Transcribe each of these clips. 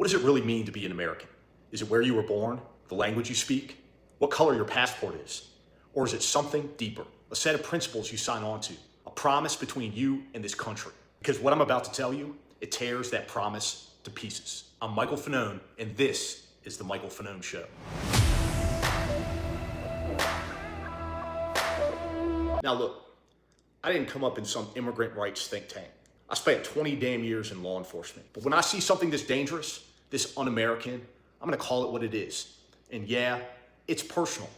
What does it really mean to be an American? Is it where you were born, the language you speak, what color your passport is? Or is it something deeper, a set of principles you sign on to, a promise between you and this country? Because what I'm about to tell you, it tears that promise to pieces. I'm Michael Fanone, and this is The Michael Fanone Show. Now look, I didn't come up in some immigrant rights think tank. I spent 20 damn years in law enforcement. But when I see something this dangerous, this un-American, I'm gonna call it what it is. And yeah, it's personal.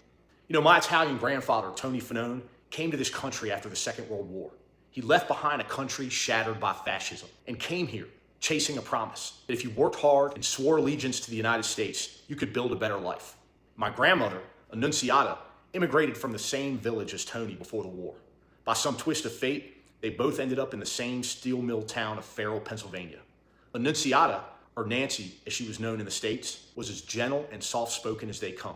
You know, my Italian grandfather, Tony Fanone, came to this country after the Second World War. He left behind a country shattered by fascism and came here chasing a promise that if you worked hard and swore allegiance to the United States, you could build a better life. My grandmother, Annunziata, immigrated from the same village as Tony before the war. By some twist of fate, they both ended up in the same steel mill town of Farrell, Pennsylvania. Annunziata, or Nancy as she was known in the States, was as gentle and soft-spoken as they come.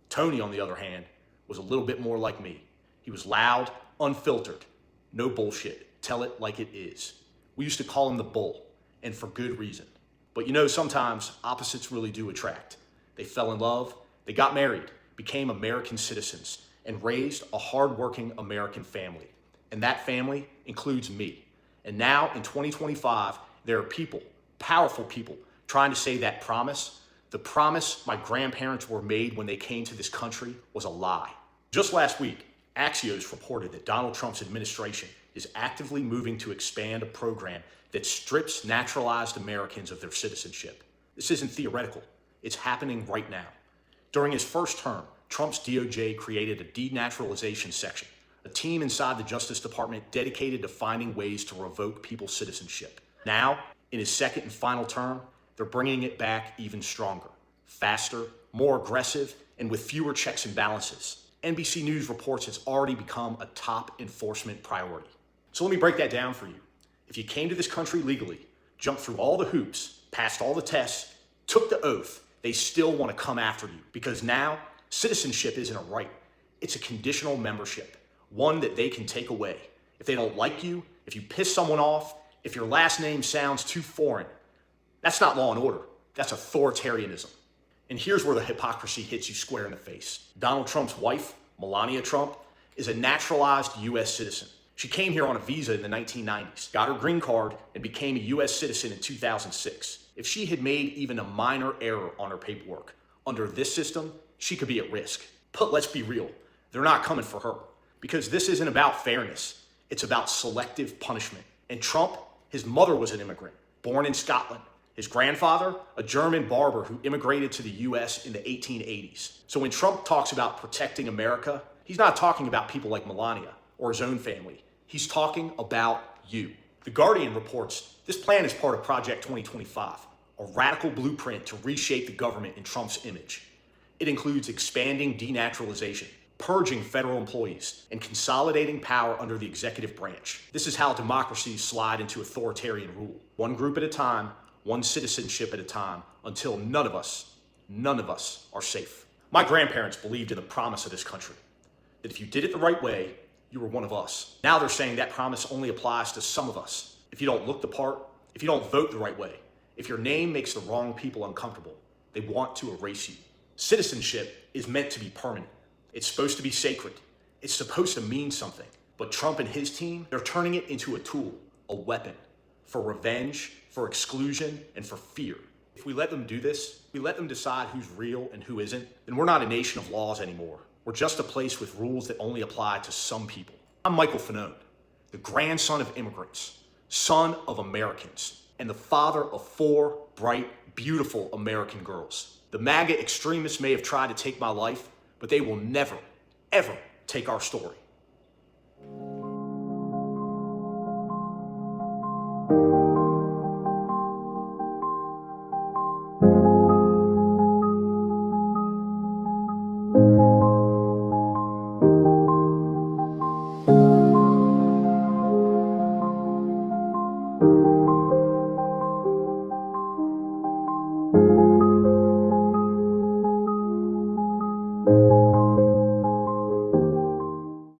Tony, on the other hand, was a little bit more like me. He was loud, unfiltered, no bullshit, tell it like it is. We used to call him the Bull, and for good reason. But you know, sometimes opposites really do attract. They fell in love, they got married, became American citizens, and raised a hardworking American family. And that family includes me. And now in 2025, there are people, powerful people, trying to say that promise, the promise my grandparents were made when they came to this country, was a lie. Just last week, Axios reported that Donald Trump's administration is actively moving to expand a program that strips naturalized Americans of their citizenship. This isn't theoretical, it's happening right now. During his first term, Trump's DOJ created a denaturalization section, a team inside the Justice Department dedicated to finding ways to revoke people's citizenship. Now, in his second and final term, they're bringing it back even stronger, faster, more aggressive, and with fewer checks and balances. NBC News reports it's already become a top enforcement priority. So let me break that down for you. If you came to this country legally, jumped through all the hoops, passed all the tests, took the oath, they still want to come after you because now citizenship isn't a right. It's a conditional membership, one that they can take away. If they don't like you, if you piss someone off, if your last name sounds too foreign, that's not law and order. That's authoritarianism. And here's where the hypocrisy hits you square in the face. Donald Trump's wife, Melania Trump, is a naturalized U.S. citizen. She came here on a visa in the 1990s, got her green card, and became a U.S. citizen in 2006. If she had made even a minor error on her paperwork, under this system, she could be at risk. But let's be real, they're not coming for her. Because this isn't about fairness, it's about selective punishment. And Trump, his mother was an immigrant, born in Scotland. His grandfather, a German barber who immigrated to the US in the 1880s. So when Trump talks about protecting America, he's not talking about people like Melania or his own family. He's talking about you. The Guardian reports this plan is part of Project 2025, a radical blueprint to reshape the government in Trump's image. It includes expanding denaturalization, purging federal employees, and consolidating power under the executive branch. This is how democracies slide into authoritarian rule, one group at a time, one citizenship at a time, until none of us are safe. My grandparents believed in the promise of this country, that if you did it the right way, you were one of us. Now they're saying that promise only applies to some of us. If you don't look the part, if you don't vote the right way, if your name makes the wrong people uncomfortable, they want to erase you. Citizenship is meant to be permanent. It's supposed to be sacred. It's supposed to mean something. But Trump and his team, they're turning it into a tool, a weapon, for revenge, for exclusion, and for fear. If we let them do this, we let them decide who's real and who isn't, then we're not a nation of laws anymore. We're just a place with rules that only apply to some people. I'm Michael Fanone, the grandson of immigrants, son of Americans, and the father of 4 bright, beautiful American girls. The MAGA extremists may have tried to take my life, but they will never, ever take our story.